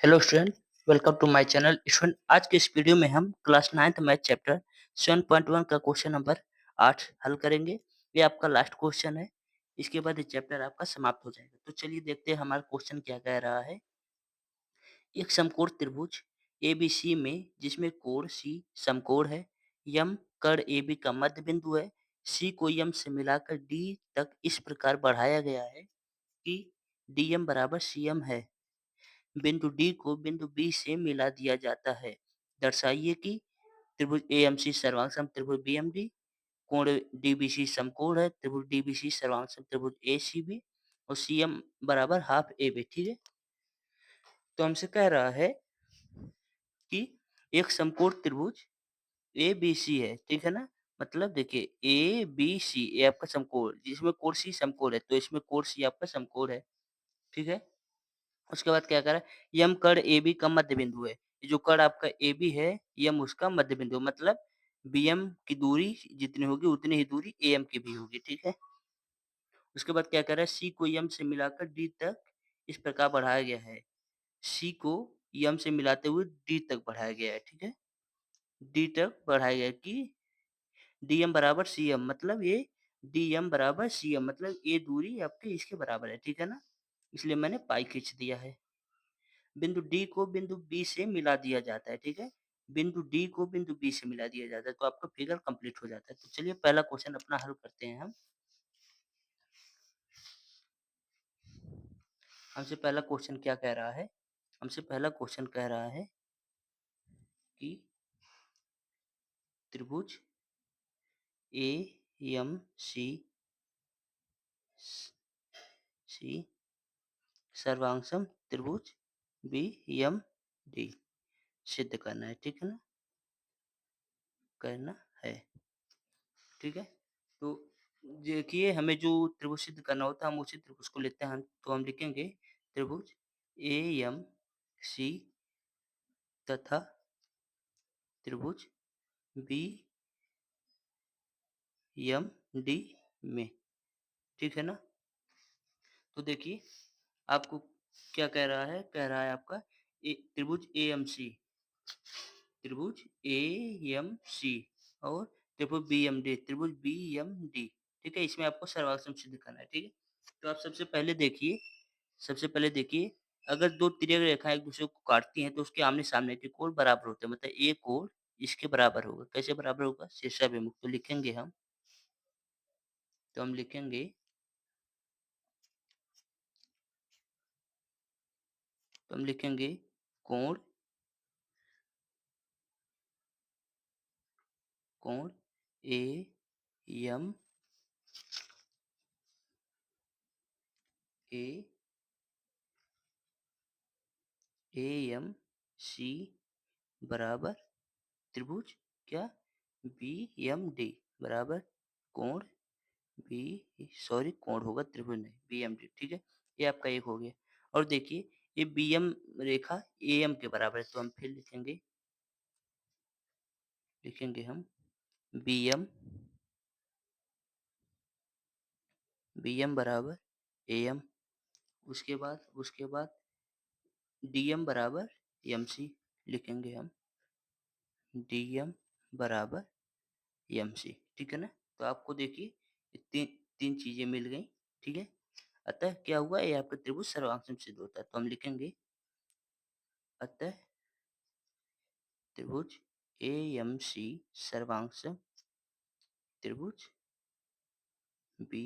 Hello student, welcome to my channel. Student, आज के इस वीडियो में हम क्लास 9th मैथ चैप्टर 7.1 का क्वेश्चन नंबर 8 हल करेंगे। ये आपका लास्ट क्वेश्चन है। इसके बाद ये चैप्टर आपका समाप्त हो जाएगा। तो चलिए देखते हैं हमारा क्वेश्चन क्या कह रहा है। एक समकोण त्रिभुज एबीसी में जिसमें कोण सी समकोण है, यम कर्ण एबी का मध्य बिंदु है, सी को यम से मिलाकर डी तक इस प्रकार बढ़ाया गया है कि डीएम बराबर सीएम है। बिंदु डी को बिंदु बी से मिला दिया जाता है। दर्शाइए कि त्रिभुज एएमसी सर्वांग सम त्रिभुज बीएमडी, कोण डीबीसी समकोण है, त्रिभुज डीबीसी सर्वांग सम त्रिभुज एसीबी और सीएम बराबर हाफ एबी। ठीक है, तो हमसे कह रहा है कि एक समकोण त्रिभुज ए बी सी है। ठीक है ना, मतलब देखिए ए बी सी, ये आपका समकोण जिसमें कोण सी समकोण है, तो इसमें कोण सी आपका समकोण है। ठीक है, उसके बाद क्या करा, यम कर्ण एबी का मध्य बिंदु है। ये जो कर्ण आपका एबी है, यम उसका मध्य बिंदु है, मतलब बीएम की दूरी जितनी होगी उतनी ही दूरी एएम की भी होगी। ठीक है, उसके बाद क्या कर रहा है, सी को यम से मिलाकर डी तक इस प्रकार बढ़ाया गया है। सी को यम से मिलाते हुए डी तक बढ़ाया गया है। ठीक है, डी तक बढ़ाया गया है कि डीएम बराबर सीएम, मतलब ये डीएम बराबर सीएम, मतलब ये दूरी आपकी इसके बराबर है। ठीक है ना, इसलिए मैंने पाई खींच दिया है। बिंदु डी को बिंदु बी से मिला दिया जाता है। ठीक है, बिंदु डी को बिंदु बी से मिला दिया जाता है, तो आपका फिगर कंप्लीट हो जाता है। तो चलिए पहला क्वेश्चन अपना हल करते हैं हम। हमसे पहला क्वेश्चन क्या कह रहा है, हमसे पहला क्वेश्चन कह रहा है कि त्रिभुज ए एम सी सी सर्वांग त्रिभुज बी एम डी सिद्ध करना है। ठीक है ना, करना है। ठीक है, तो देखिए हमें जो त्रिभुज सिद्ध करना होता है हम उसी त्रिभुज को लेते हैं। तो हम लिखेंगे त्रिभुज ए एम सी तथा त्रिभुज बी एम डी में। ठीक है ना, तो देखिए आपको क्या कह रहा है, कह रहा है आपका त्रिभुज ए एम सी, त्रिभुज ए एम सी और त्रिभुज बी एम डी, त्रिभुज बी एम डी। ठीक है, इसमें आपको सर्वांग सिद्ध करना है। ठीक है, तो आप सबसे पहले देखिए, सबसे पहले देखिए, अगर दो तिर्यक रेखाएं एक दूसरे को काटती हैं तो उसके आमने सामने के कोण बराबर होते हैं, मतलब एक कोण इसके बराबर होगा। कैसे बराबर होगा, शीर्षाभिमुख। तो लिखेंगे हम, तो हम लिखेंगे, तो हम लिखेंगे कोण, कोण A M A A M C बराबर त्रिभुज क्या, बी एम डी बराबर कोण बी, सॉरी कोण होगा त्रिभुज नहीं, बी एम डी। ठीक है, ये आपका एक हो गया। और देखिए ये बी एम रेखा ए एम के बराबर है, तो हम फिर लिखेंगे, लिखेंगे हम बी एम, बी एम बराबर ए एम। उसके बाद डी एम बराबर एम सी, लिखेंगे हम डी एम बराबर एम सी। ठीक है ना, तो आपको देखिए ये तीन तीन चीजें मिल गई। ठीक है, अतः क्या हुआ, ये आपका त्रिभुज सर्वांग सिद्ध होता है। तो हम लिखेंगे अतः त्रिभुज ए एम सी सर्वांग त्रिभुज बी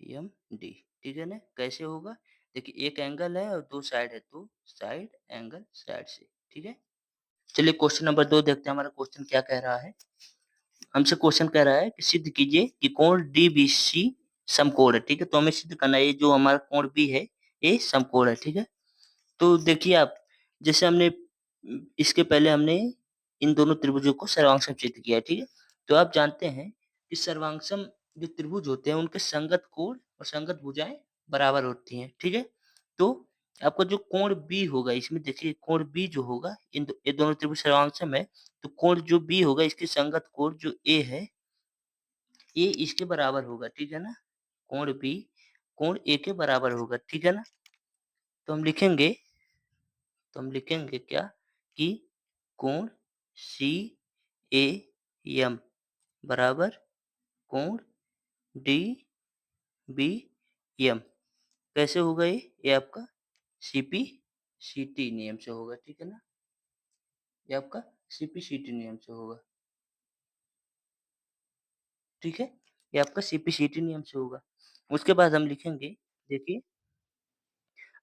एम डी। ठीक है ना, कैसे होगा, देखिए एक एंगल है और दो साइड है, तो साइड एंगल साइड से। ठीक है, चलिए क्वेश्चन नंबर 2 देखते हैं हमारा क्वेश्चन क्या कह रहा है। हमसे क्वेश्चन कह रहा है कि सिद्ध कीजिए कि कोण डीबीसी समकोण है। ठीक है, तो हमें सिद्ध करना है ये जो हमारा कोण बी है ये समकोण है। ठीक है, तो देखिए आप, जैसे हमने इसके पहले हमने इन दोनों त्रिभुजों को सर्वांगसम सिद्ध किया है। ठीक है, तो आप जानते हैं कि सर्वांगसम जो त्रिभुज होते हैं उनके संगत कोण और संगत भुजाएं बराबर होती हैं। ठीक है, तो आपका जो कोण बी होगा, इसमें देखिए कोण बी जो होगा, ये दोनों त्रिभुज सर्वांगसम है, तो कोण जो बी होगा इसके संगत कोण जो ए है ये इसके बराबर होगा। ठीक है ना, कोण बी कोण ए के बराबर होगा। ठीक है ना, तो हम लिखेंगे क्या कि कोण CAM बराबर कोण DBM। कैसे होगा ये? ये आपका CPCT नियम से होगा, ठीक है ना? ये आपका CPCT नियम से होगा, ठीक है? ये आपका CPCT नियम से होगा। उसके बाद हम लिखेंगे, देखिए,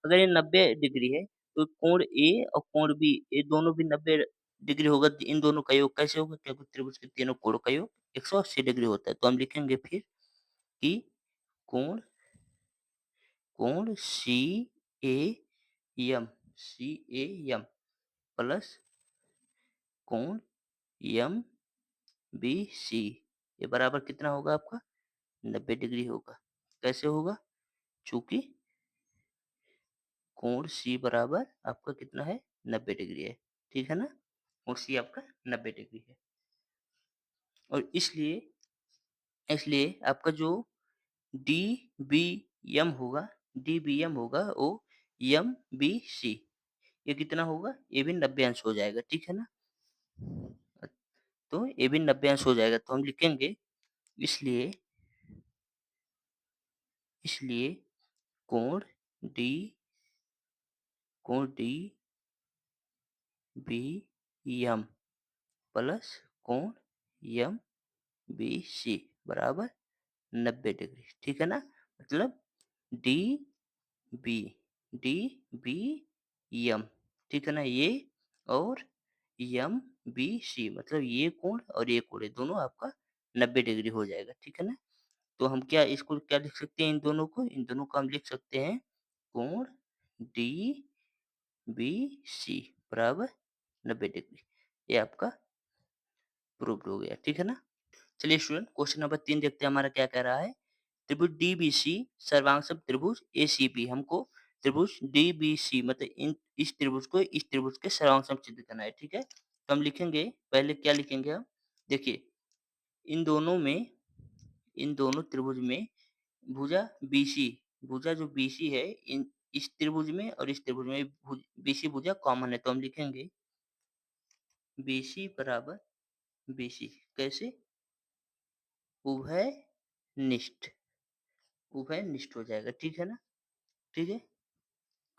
अगर ये 90 डिग्री है, तो कोण A और कोण B ये दोनों भी 90 डिग्री होगा, तो इन दोनों का योग कैसे होगा? क्योंकि त्रिभुज के तीनों कोणों का योग 180 डिग्री होता है। तो हम लिखेंगे फिर कि कोण कोण CAM प्लस कोण MBC ये बराबर कितना होगा आपका? 90 डिग्री होगा। कैसे होगा? चूँकि कोण C बराबर आपका कितना है? 90 डिग्री है। ठीक है ना? और C आपका 90 डिग्री है। और इसलिए इसलिए आपका जो DBM होगा वो MBC ये कितना होगा? ये भी 90 अंश हो जाएगा। ठीक है ना? अ, तो ये भी 90 अंश हो जाएगा। तो हम लिखेंगे इसलिए इसलिए कोण डी कोण DBM प्लस कोण MBC बराबर 90 डिग्री, ठीक है ना? मतलब D B D B M, ठीक है ना? ये और एम बी सी मतलब ये कोण और ये कोण, ये दोनों आपका 90 डिग्री हो जाएगा, ठीक है ना? तो हम क्या इसको क्या लिख सकते हैं इन दोनों को? इन दोनों को हम लिख सकते हैं कोण डी बी सी बराबर 90 डिग्री। ये आपका प्रूव्ड हो गया, ठीक है ना? चलिए स्टूडेंट क्वेश्चन नंबर 3 देखते हैं हमारा क्या कह रहा है। त्रिभुज डीबीसी सर्वांगसम त्रिभुज एसीबी हमको त्रिभुज डीबीसी मतलब इन इस त्रिभुज को इस त्रिभुज के सर्वांगसम सिद्ध करना है, ठीक है? तो हम लिखेंगे पहले क्या लिखेंगे हम? देखिए इन दोनों में इन दोनों त्रिभुज में भुजा बीसी भुजा जो बीसी है इन इस त्रिभुज में और इस त्रिभुज में बीसी भुजा कॉमन है तो हम लिखेंगे बीसी बराबर बीसी कैसे? उभय निष्ठ उभय निष्ठ हो जाएगा, ठीक है ना? ठीक है?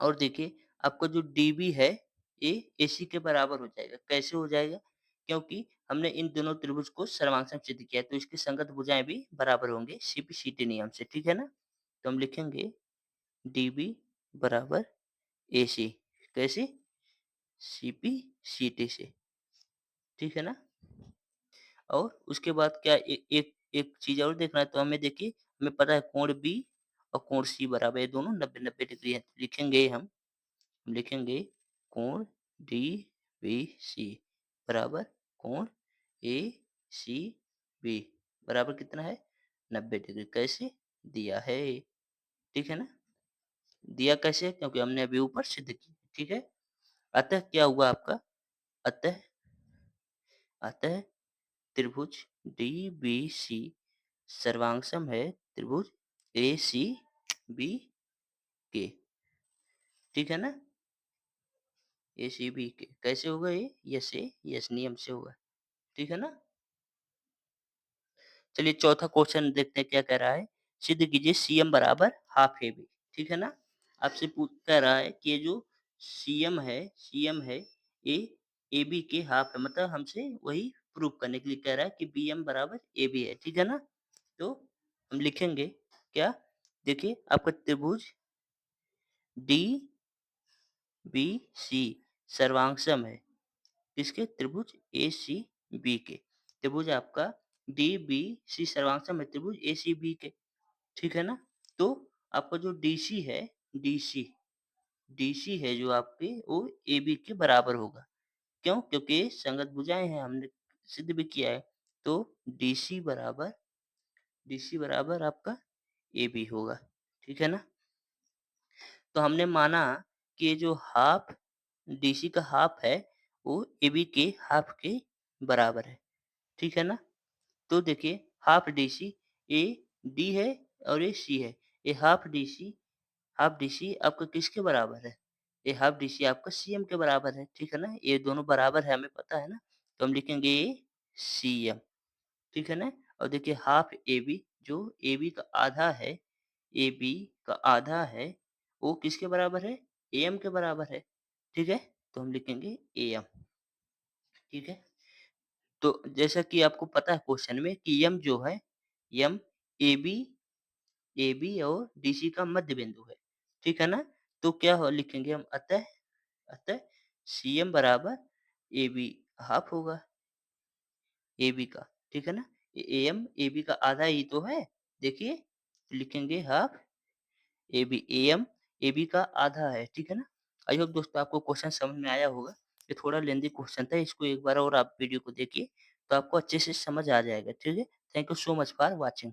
और देखिए आपका जो डीबी है ये एसी के बराबर हो जाएगा। कैसे हो जाएगा? क्योंकि हमने इन दोनों त्रिभुज को सर्वांगसम सिद्ध किया है तो इसकी संगत भुजाएँ भी बराबर होंगे सीपी-सीटी नियम से, ठीक है ना? तो हम लिखेंगे डीबी बराबर एसी कैसे? सीपी-सीटी से, ठीक है ना? और उसके बाद क्या एक एक चीज़ और देखना है तो हमें देखिए हमें पता है कोण बी और कोण सी बराबर है दोनों 90-90 डिग्री है। लिखेंगे हम लिखेंगे कोण DBC बराबर कोण ACB बराबर कितना है? 90 डिग्री कैसे? दिया है, ठीक है ना? दिया कैसे? क्योंकि हमने अभी ऊपर सिद्ध की, ठीक है? अतः क्या हुआ आपका? अतः अतः त्रिभुज DBC सर्वांगसम है त्रिभुज ACB के, ठीक है ना? ACB के कैसे होगा ये? यस नियम से होगा, ठीक है ना? चलिए चौथा क्वेश्चन देखते हैं क्या कह रहा है। सिद्ध कीजिए सीएम बराबर हाफ एबी, ठीक है ना? आपसे पूछ कह रहा है कि ये जो सीएम है ये एबी के हाफ है मतलब हमसे वही प्रूव करने के लिए कह रहा है कि बीएम बराबर एबी है, ठीक है ना? तो हम लिखेंगे क्या? देखिए आपका त्रिभुज डी बी सी सर्वांगसम है किसके? त्रिभुज ए सी बी के। त्रिभुज आपका डी बी सी सर्वांगसम है त्रिभुज ए सी बी के, ठीक है ना? तो आपका जो डीसी है डीसी डीसी है जो आपके वो ए बी के बराबर होगा। क्यों? क्योंकि संगत भुजाएं हैं हमने सिद्ध भी किया है। तो डीसी बराबर आपका ए बी होगा, ठीक है ना? तो हमने माना कि ये जो हाफ डीसी का हाफ है वो एबी के हाफ के बराबर है, ठीक है ना? तो देखिए हाफ डीसी ए डी है और ये सी है। ये हाफ डीसी हाफ डीसी आपका किसके बराबर है? ये हाफ डीसी आपका सीएम के बराबर है, ठीक है ना? ये दोनों बराबर है हमें पता है ना? तो हम लिखेंगे ये सीएम, ठीक है ना? और देखिए हाफ एबी जो एबी का आधा है, एबी का आधा है, वो किसके बराबर है? एएम के बराबर है, ठीक है? तो हम लिखेंगे एएम, ठीक है? तो जैसा कि आपको पता है क्वेश्चन में कि एम जो है, एम एबी एबी और डीसी का मध्य बिंदु है, ठीक है ना? तो क्या हो लिखेंगे हम अतः अतः सीएम बराबर एबी हाफ होगा एबी का, ठीक है ना? एएम एबी का आधा ही तो है, देखिए लिखेंगे हाफ एबी एएम एबी का आधा है, ठीक है ना? आई होप दोस्तों आपको क्वेश्चन समझ में आया होगा। ये थोड़ा लेंथी क्वेश्चन था, इसको एक बार और आप वीडियो को देखिए, तो आपको अच्छे से समझ आ जाएगा, ठीक है? Thank you so much for watching.